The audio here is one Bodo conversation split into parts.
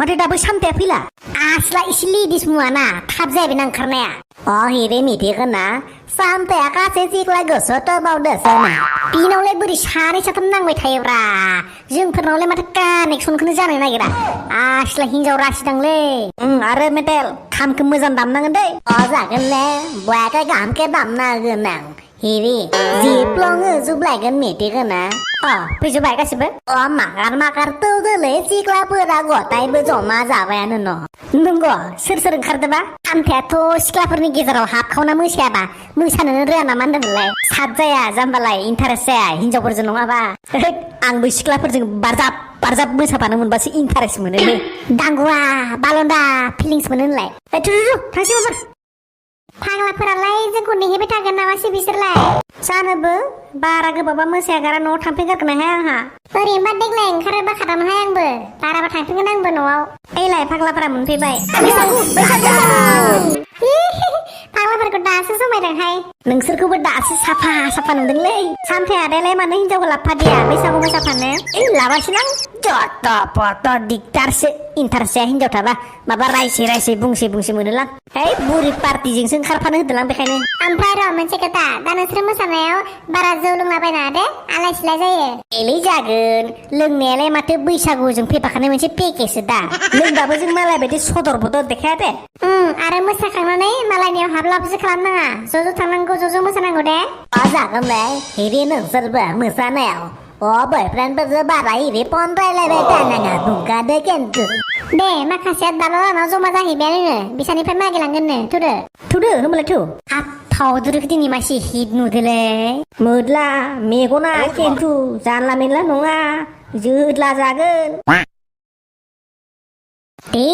माथो दाबो सामथाया फैला आस्ला इसे लेडिस मुवाना थाब जाहैबाय ना ओंखारनाया हिरे मिथिगोना सामथाया गासै जिग्लाय गोसोथ' बावदोसो ना बिनावलाय बोरै सानै साथाम नांबाय थायोब्रा जोंफोरनावलाय माथो कानेक्सनखौनो जानो नागिरा आस्ला हिनजाव रासिदांलै आरो मेटेल खामखौ मोजां दामनांगोन दै जागोनलै बयाखै गाहामखे दामना होगोन आं हिरि जिप्लङो जुबलायगोन मिथिगोना फैजोबबाय गासिबो माकार तौदोलै सिख्लाफोरा गथायबो जमा जाबायानो नंगौ सोर सोर ओंखारदोंबा सामथायाथ' सिख्लाफोरनि गेजेराव हाबखावना मोसायाबा मोसानोनो रोङा नामा होनदोंमोनलाय साद जाया जाम्बालाय इन्टारेस्ट जाया हिनजावफोरजों नङाबा आंबो सिख्लाफोरजों बारजाब मोसाफानो मोनबासो इन्टारेस्ट मोनोलै दांगुआ बालन्दा फिलिंस मोनो होनलाय थांसै फाग्लाफोरालाय जोंखौ नेहैबाय थागोन नामासै बिसोरलाय जानोबो बारा गोबावबा मोसायागारा न'आव थांफिनगारगोनहाय आंहा ओरैनोबा देग्लाय ओंखारोबा खादामहाय आंबो बाराबा थांफिनगोन आंबो न'आव ओइलाय फाग्लाफोरा मोनफैबाय फाग्लाफोरखौ दासो समायदोंहाय नोंसोरखौबो दासो साफा नुदोंलै सामथाय आदायालाय मानो हिनजावखौ लाबफादिया बैसागु मोसाफानो लाबासैलां जत पत दिगदारसो इन्टारेस्ट जाया हिनजाव थाबा माबा रायसे बुंसे मोनोलां बुरि पार्टिजोंसो ओंखारफानो होदोंलां बेखायनो ओमफ्राय र' मोनसे खोथा दा नोंसोर मोसानायाव बारा जौ लोंलाबायना दे आलाय सिलाय जायो एलै जागोन लोंनायालाय माथो बैसागुजों फैफाखानाय मोनसे पेकेजसो दा लोंबाबो जों मालाय बायदि सदर बदर देखाया दे आरो मोसाखांनानै मालायनियाव हाबलाबसो खालामनाङा ज' थांनांगौ ज' मोसानांगौ दे जागोनलाय हिरि नोंसोरबो मोसानायाव बयफ्रेन्डफोरजों बारा हिरि फन रायलायबाय थानाङा बुंखादो खिन्थु दे माखासेया दाल' लानाव जमा जाहैबायानो बिसानिफ्राय मागिलांगोननो थुदो होमबालाय थु थावदुरखौ दिनै मासे हिट नुदोलै मोदला मेगना खिन्थु जानला मेनला नङा जोदला जागोन दे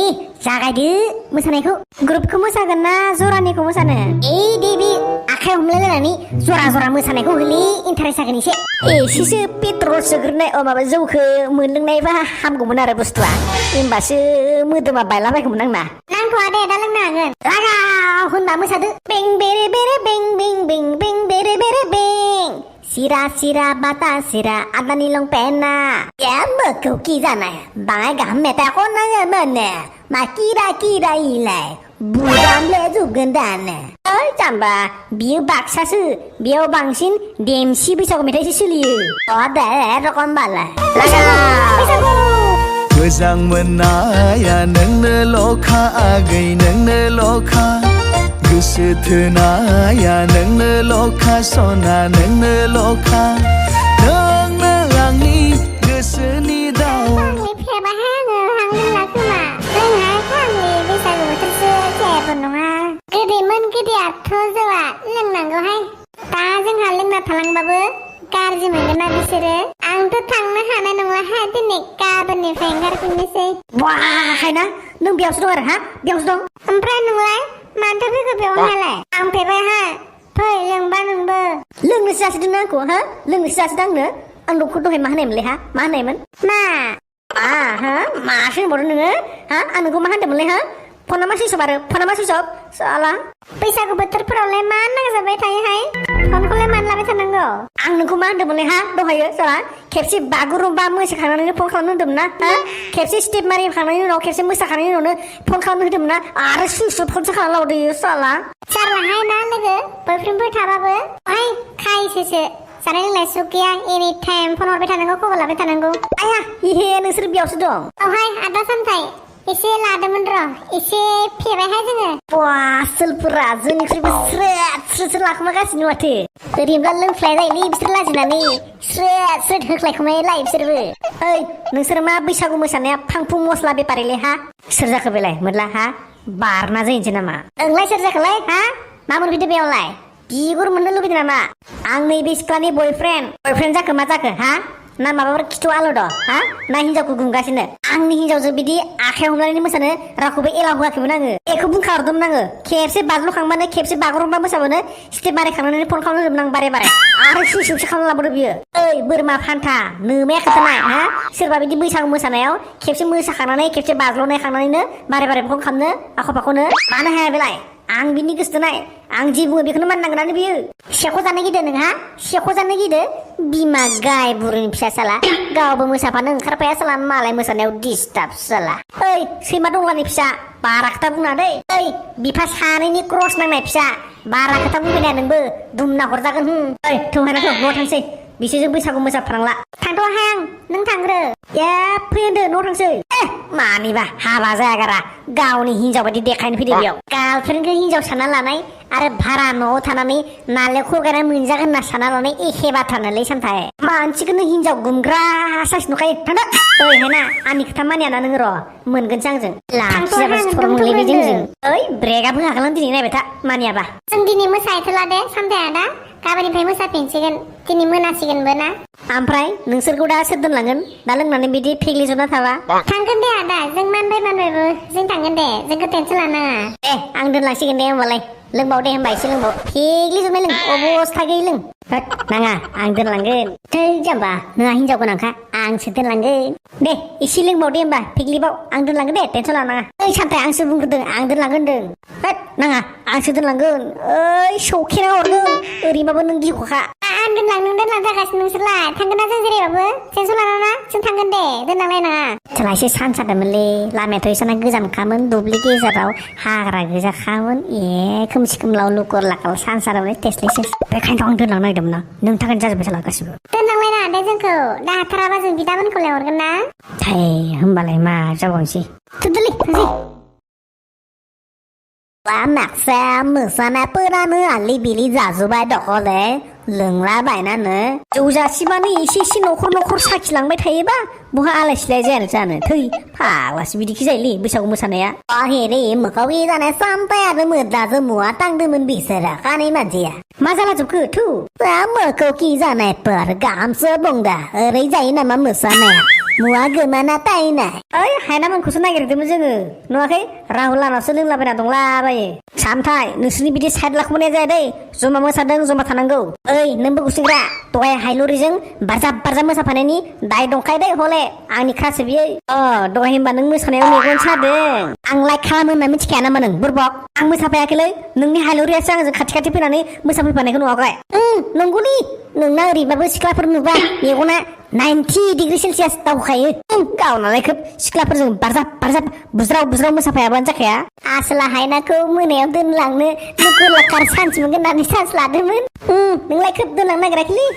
जागायदो मोसानायखौ ग्रुपखौ मोसागोन ना जरानिखौ मोसानो दे बे आखाइ हमलायलायनानै जरा मोसानायखौ होलै इन्टारेस्ट जागोन एसेसो पेट्रल सोग्रोनाय माबा जौखौ मोनलोंनायबा हामगौमोन आरो बुस्थुआ होमबासो मोदोमा बायलाबायगौमोन आंना नांथ'आ दे दा लोंनो हागोन लागाव होनबा मोसादो बें बेरे बेरे बें बें बें बें बेरे बेरे बें सिरा बाता सिरा आदानि लंपेना मोखौ कि जानाय बाङाय गाहाम मेथाइखौ नाङो मोनो मा किरा इलाय बुदामले जुबगोन दानो जाम्बा बियो बाक्सासो बेयाव बांसिन देमसि बैसागु मेथाइसो सोलियो दे रखमबालाय मोजां मोननाया नोंनोल'खा आगै नोंनोल'खा गोसो थोनाया नोंनोल'खा सना नोंनोल'खा नोंनो आंनि गोसोनि दाउ फेबाहाय आङो हां लोंला खोमा जोंहा फाग्लि बैसागु बोथोरसो जेबो नङा गोदैमोन गोदैयाथ' जौआ लोंनांगौहाय दा जोंहा लोंना थालांबाबो गाज्रि मोनगोन ना बिसोरो आंथ' थांनो हानाय नंलाहाय दिनै गाबोननिफ्राय ओंखारफिननोसै हायना नों बेयावसो दं आरो बेयावसो दं ओमफ्राय नोंलाय मानोथो फैखो बेवहायलाय आं फैबायहाय फै लोंबा नोंबो लोंनोसो जासिदों आंखौ लोंनोसो जासिदों आं न'खौ दहाय मा होनायमोनलै मा होनायमोन मासो होनबावदों नोङो आं नोंखौ मा होनदोंमोनलै फना मा सुइसअफ साला बैसागु बोथोरफोरावलाय मा नांजाबाय थायोहाय फनखौलाय मानो लाबाय थानांगौ आं नोंखौ मा होनदोंमोनलै दहायो साला खेबसे बागुरुम्बा मोसाखांनानै फन खालामनो होदोंमोन ना खेबसे स्टेप मारिखांनायनि उनाव खेबसे मोसाखांनायनि उनावनो फन खालामनो होदोंमोन ना आरो सुइसअफ फनसो खालामलावदो साला जारलाहाय ना लोगो बयफ्रेन्डफोर थाबाबो खायसेसो जानाय लोंनाय सुख गैया एनि टाइम फन हरबाय थानांगौ खबर लाबाय थानांगौ आया नोंसोर बेयावसो दं आदा सामथाय एसे लादोंमोन र' एसे फेबायहाय जोङो आसोलफोरा जोंनिख्रुइबो स्रेद लाखोमागासिनो माथो ओरैनोब्ला लोंफ्लाय जायोलै बिसोर लाजिनानै स्रेद होख्लायखोमायोलाय बिसोरबो नोंसोर मा बैसागु मोसानाया फांफुं मस्ला बेपारिलै सोर जाखो बेलाय मोदला बारना जाहैनोसै नामा नोंलाय सोर जाखोलाय मा मोनफैदो बेयावलाय बिगुर मोननो लुबैदों नामा आं नैबे सिख्लानि बयफ्रेन्ड जाखो मा जाखो ना माबाफोर खिथु आलु दं ना हिनजावखौ गुमगासिनो आंनि हिनजावजों बिदि आखाइ हमनानै मोसानो रावखौबो एलाव होआखैमोन आङो बेखौ बुंखाहरदोंमोन आङो खेबसे बाज्ल'खांबानो खेबसे बागुरुम्बा मोसाबानो स्टेप बारायखांनानै फन खालामनो होदोंमोन आं बारे आरो सुइसअफसो खालामना लाबोदो बियो बोरमा फान्था नोमाया खोथानाय सोरबा बिदि बैसागु मोसानायाव खेबसे मोसाखांनानै खेबसे बाज्ल'नायखांनानैनो बारे फन खालामनो आख' फाख'नो मानो हाया बेलाय आं बिनि गोसोथोनाय आं जि बुङो बेखौनो माननांगोनानो बियो सेख' जानो गिदो नोंहा सेख' जानो गिदो बिमा गाय बुरिनि फिसा साला गावबो मोसाफानो ओंखारफाया साला मालाय मोसानायाव डिस्टार्ब साला ओइ सैमा दंलानि फिसा बारा खोथा बुंना दै ओइ बिफा सानैनि क्रस नांनाय फिसा बारा खोथा बुंफैनाया नोंबो दुमना हरजागोन ओइ थौहायनाखौ न' थांसै बिसोरजों बैसागु मोसाफ्रांला थांथ'हाय आं नों थांग्रो ए फैदो न' थांसै मानिबा हाबा जायागारा गावनि हिनजाव बायदि देखायनो फैदो बेयाव गार्लफ्रेन्डखौ हिनजाव सानना लानाय आरो भारा न'आव थानानै नालेंखर गायना मोनजागोन होनना सानना लानाय एखे बाथ्रानोलै सामथाय मानसिखौनो हिनजाव गुमग्रा साइस नुखायो थांदो ओइ हायना आंनि खोथा मानियाना नोङो र' मोनगोनसो आंजों लाखि जाबासो थर मोनलायबाय जोंजों ओइ ब्रेकआबो हागोन दिनै नायबाय था मानियाबा जों दिनै मोसाहैथ'ला दे सामथाया दा गाबोननिफ्राय मोसाफिनसिगोन दिनै मोनासिगोनबो ना ओमफ्राय नोंसोरखौ दा सोर दोनलांगोन दा लोंनानै बिदि फेग्लिजोबना थाबा थांगोन दे आदा जों मानबायबो जों थांगोन दे जोंखौ टेनसन लानाङा ए आं दोनलांसिगोन दे होमबालाय लोंबाव दे होमबा एसे लोंबाव फेग्लिजोबनाय लों अबस्था गैयै लों नाङा आं दोनलांगोन थै जाम्बा नोंहा हिनजाव गोनांखा आंसो दोनलांगोन दे एसे लोंबाव दे होमबा फेग्लिबाव आं दोनलांगोन दे टेनसन लानाङा ओइ सामथाय आंसो बुंग्रोदों आं दोनलांगोन होनदों नाङा आंसो दोनलांगोन ओइ सौखेना हरगोन ओरैबाबो नों गिख'खा आं दोनलांजागासिनो नोंसोरलाय थांगोन ना जों जेरैबाबो टेनसन लानाङा जों थांगोन दे दोनलांलायनाङा सोला एसे सान जादोंमोनलै लामायाथ' एसेना गोजानखामोन दुब्लि गेजेराव हाग्रा गोजाखामोन खोमसि खोमलाव लुकर लाखाव सान जादोंमोन टेस्टलेस बेखायनोथ' आं दोनलांनो नागिरदोंमोन ना नों थाखाय जाजोब्बाय साला गासिबो दोनलांलायनाङा दे जोंखौ दा हाथाराबा जों बिदामोनखौ लेंहरगोन ना होमबालाय मा जाबावनोसै थुदोलै थांसै माखसा मोसानायफोरानो आलि बिलि जाजोब्बाय दखले लोंलाबायनानो जौ जासिबानो एसे एसे न'खर साखिलांबाय थायोबा बहा आलाय सिलाय जानो थै फाग्लासो बिदिखि जायोलै बैसागु मोसानाया हेरे मोखावि जानाय सामथाय आरो मोद्लाजों मुवा तांदोंमोन बिसोरो खानै मानसिया मा जालाजोबखो थु मोखौखि जानायफोर गाहामसो बुंदा ओरै जायो नामा मोसानाया मुवा गोमाना तायनाय ओइ हायनामोनखौसो नागिरदोंमोन जोङो नुवाखै राहुल लानावसो लोंलाबायना दंलाबायो सामथाय नोंसोरनि बिदि साइड लाखुमानाया जाया दै जमा मोसादों जमा थानांगौ ओइ नोंबो गुसिंग्रा दहाय हायलुरिजों बारजाब मोसाफानायनि दाय दंखायो दै हले आंनि खासो बियो दहाय होनबा नों मोसानायाव मेगन सादों आं लाइक खालामो होनना मिथिखाया नामा नों बुरबक आं मोसाफायाखैलै नोंनि हायलुरियासो आंजों खाथि फैनानै मोसाफैफानायखौ नुवाखै नंगौनि नोंना ओरैबाबो सिख्लाफोर नुबा मेगना 90 डिग्री सेलसियास दावखायो गावनालाय खोब सिख्लाफोरजों बारजाब बुज्राव मोसाफायाबानो जाखाया आसला हायनाखौ मोनायाव दोनलांनो लोगो लाखार सान्स मोनगोन होननानै सान्स लादोंमोन नोंलाय खोब दोनलांनो नागिराखैलै